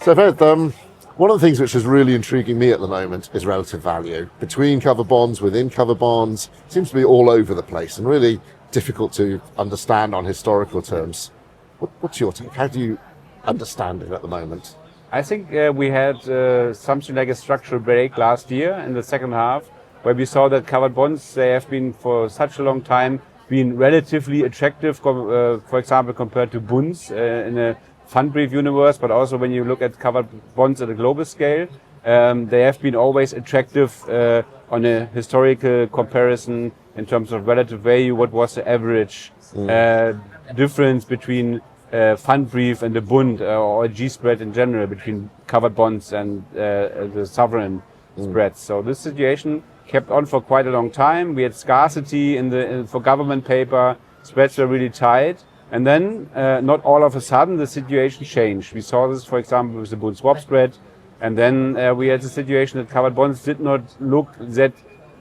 So Fred, one of the things which is really intriguing me at the moment is relative value. Between covered bonds, within covered bonds, it seems to be all over the place and really difficult to understand on historical terms. What's your take? How do you understand it at the moment? I think we had something like a structural break last year in the second half, where we saw that covered bonds, they have been for such a long time been relatively attractive, for example, compared to bonds in a fund brief universe, but also when you look at covered bonds at a global scale, they have been always attractive on a historical comparison in terms of relative value. What was the average difference between fund brief and the bond or a G spread in general between covered bonds and the sovereign spreads? So this situation kept on for quite a long time. We had scarcity for government paper, spreads were really tight. And then, not all of a sudden, the situation changed. We saw this, for example, with the bond swap spread. And then we had the situation that covered bonds did not look that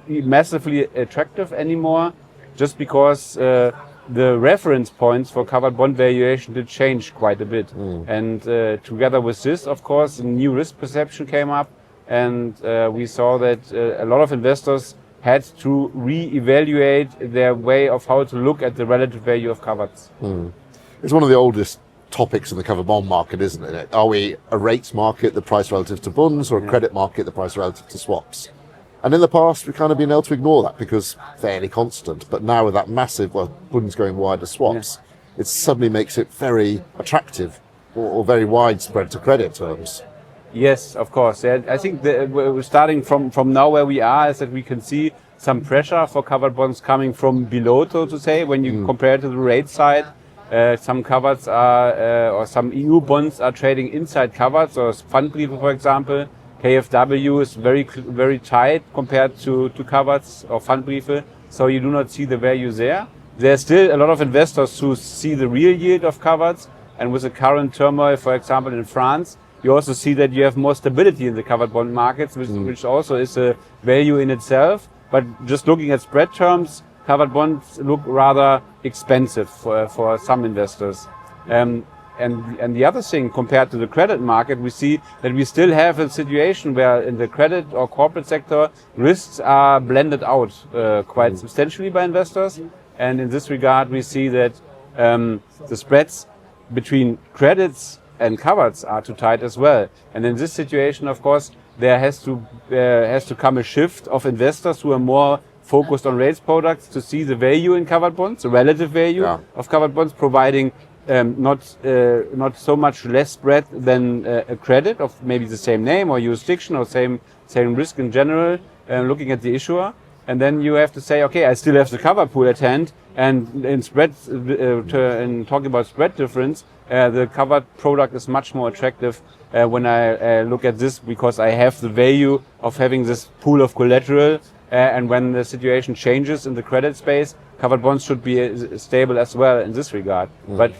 massively attractive anymore, just because the reference points for covered bond valuation did change quite a bit. And together with this, of course, a new risk perception came up. And we saw that a lot of investors had to re-evaluate their way of how to look at the relative value of covers. It's one of the oldest topics in the covered bond market, isn't it? Are we a rates market, the price relative to bonds, or a credit market, the price relative to swaps? And in the past, we've kind of been able to ignore that because fairly constant. But now with that massive, bonds going wide to swaps, it suddenly makes it very attractive or very widespread to credit terms. Yes, of course. I think we're starting from now where we are is that we can see some pressure for covered bonds coming from below, so to say, when you compare to the rate side. Some covers are, or some EU bonds are trading inside covers, or fund brief, for example. KfW is very tight compared to covers or fund brief, so you do not see the value there. There's still a lot of investors who see the real yield of covers, and with the current turmoil, for example, in France, you also see that you have more stability in the covered bond markets, which also is a value in itself. But just looking at spread terms, covered bonds look rather expensive for some investors. And the other thing, compared to the credit market, we see that we still have a situation where in the credit or corporate sector, risks are blended out quite substantially by investors. And in this regard, we see that the spreads between credits and covers are too tight as well. And in this situation, of course, there has to come a shift of investors who are more focused on rates products to see the value in covered bonds, the relative value of covered bonds, providing not so much less spread than a credit of maybe the same name or jurisdiction or same risk in general, looking at the issuer. And then you have to say, okay, I still have the cover pool at hand, and in spreads, in talking about spread difference, the covered product is much more attractive when I look at this, because I have the value of having this pool of collateral. And when the situation changes in the credit space, covered bonds should be stable as well in this regard. But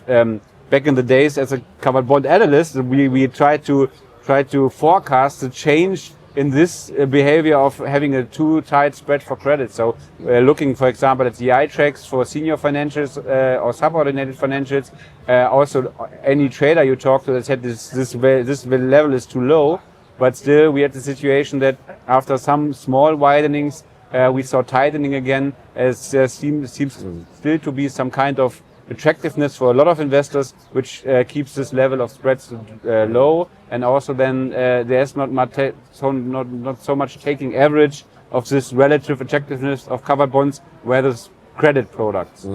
back in the days, as a covered bond analyst, we tried to forecast the change in this behavior of having a too tight spread for credit. So looking, for example, at the I-tracks for senior financials or subordinated financials, also any trader you talk to that said this level is too low, but still we had the situation that after some small widenings, we saw tightening again, as there seems still to be some kind of attractiveness for a lot of investors, which keeps this level of spreads low, and also then there's not so much taking average of this relative attractiveness of covered bonds, whereas credit products.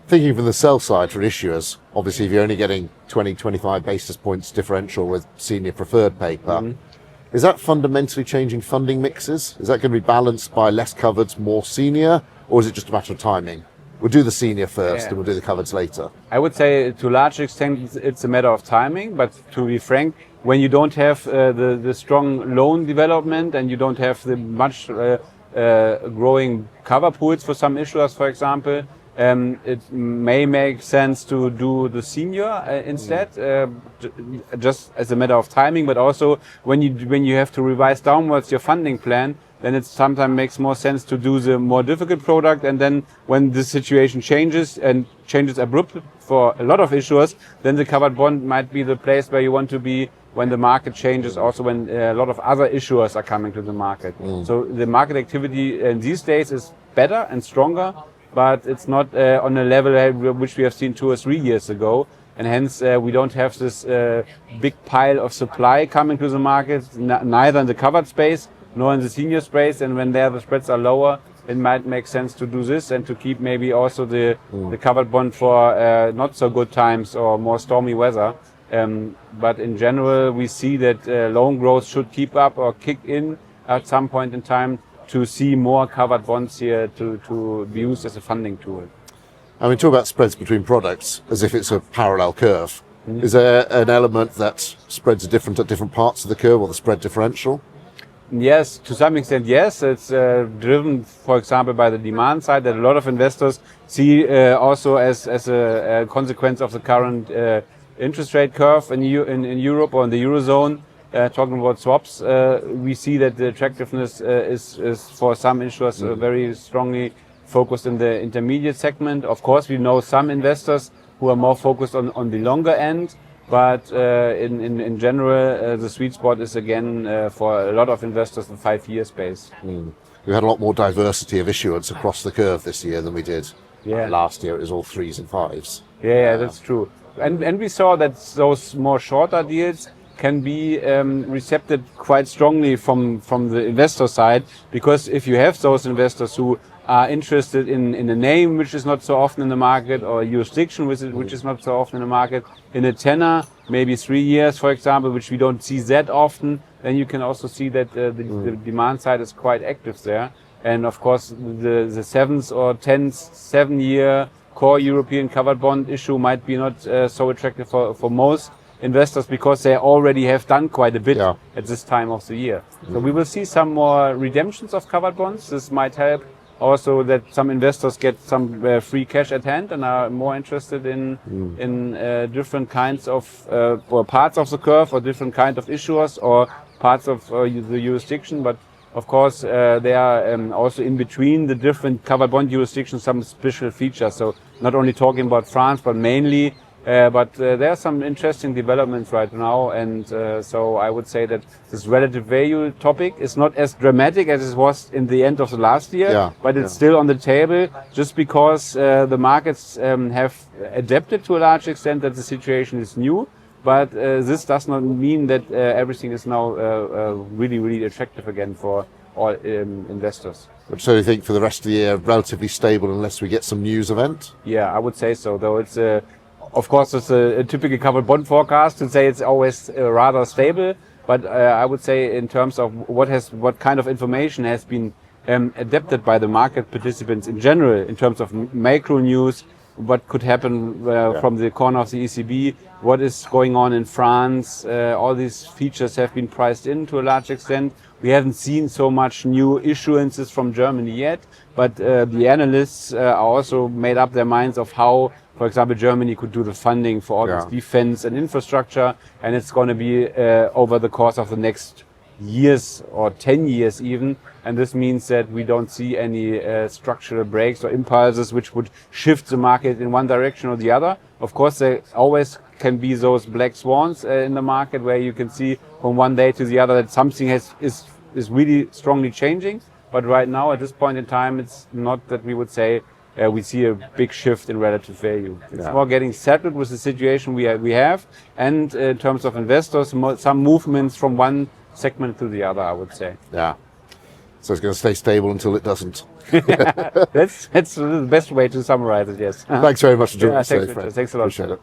Thinking from the sell side for issuers, obviously if you're only getting 20-25 basis points differential with senior preferred paper, is that fundamentally changing funding mixes? Is that going to be balanced by less covereds, more senior, or is it just a matter of timing? We'll do the senior first and we'll do the covers later. I would say to a large extent it's a matter of timing, but to be frank, when you don't have the strong loan development and you don't have the much growing cover pools for some issuers, for example, it may make sense to do the senior instead, just as a matter of timing, but also when you have to revise downwards your funding plan, then it sometimes makes more sense to do the more difficult product. And then when the situation changes and changes abruptly for a lot of issuers, then the covered bond might be the place where you want to be when the market changes, also when a lot of other issuers are coming to the market. So the market activity these days is better and stronger, but it's not on a level which we have seen 2 or 3 years ago. And hence we don't have this big pile of supply coming to the market, neither in the covered space nor in the senior space. And when there the spreads are lower, it might make sense to do this and to keep maybe also the covered bond for not so good times or more stormy weather. But in general, we see that loan growth should keep up or kick in at some point in time to see more covered bonds here to be used as a funding tool. I mean, talk about spreads between products as if it's a parallel curve. Is there an element that spreads are different at different parts of the curve, or the spread differential? Yes, to some extent, yes. It's driven, for example, by the demand side that a lot of investors see also as a consequence of the current interest rate curve in Europe or in the Eurozone. Talking about swaps, we see that the attractiveness is for some issuers very strongly focused in the intermediate segment. Of course, we know some investors who are more focused on the longer end, but in general, the sweet spot is again for a lot of investors the 5-year space. We had a lot more diversity of issuance across the curve this year than we did last year. It was all 3s and 5s. Yeah, that's true. And we saw that those more shorter deals can be recepted quite strongly from the investor side, because if you have those investors who are interested in a name which is not so often in the market, or a jurisdiction which is not so often in the market, in a tenor, maybe 3 years, for example, which we don't see that often, then you can also see that the demand side is quite active there. And of course, the 7th or 10th 7-year core European covered bond issue might be not so attractive for most investors, because they already have done quite a bit at this time of the year. So we will see some more redemptions of covered bonds. This might help also that some investors get some free cash at hand and are more interested in different kinds of or parts of the curve, or different kind of issuers, or parts of the jurisdiction. But of course, there are also in between the different covered bond jurisdictions some special features. So not only talking about France, but mainly, but there are some interesting developments right now. And so I would say that this relative value topic is not as dramatic as it was in the end of the last year, but it's still on the table, just because the markets have adapted to a large extent, that the situation is new. But this does not mean that everything is now really, really attractive again for all investors. So you think for the rest of the year, relatively stable unless we get some news event? Yeah, I would say so. Though it's, of course, it's a typical covered bond forecast to say it's always rather stable. But I would say in terms of what kind of information has been adapted by the market participants in general, in terms of macro news, what could happen from the corner of the ECB, what is going on in France, all these features have been priced in to a large extent. We haven't seen so much new issuances from Germany yet, but the analysts are also made up their minds of how, for example, Germany could do the funding for all its defense and infrastructure, and it's going to be over the course of the next years or 10 years even. And this means that we don't see any structural breaks or impulses which would shift the market in one direction or the other. Of course, there always can be those black swans in the market where you can see from one day to the other that something is really strongly changing. But right now, at this point in time, it's not that we would say we see a big shift in relative value. It's more getting settled with the situation we have, and in terms of investors, some movements from one segment to the other, I would say. Yeah. So it's going to stay stable until it doesn't. That's the best way to summarize it, yes. Thanks very much for joining us today, Thanks, Fred. thanks a lot. Appreciate it.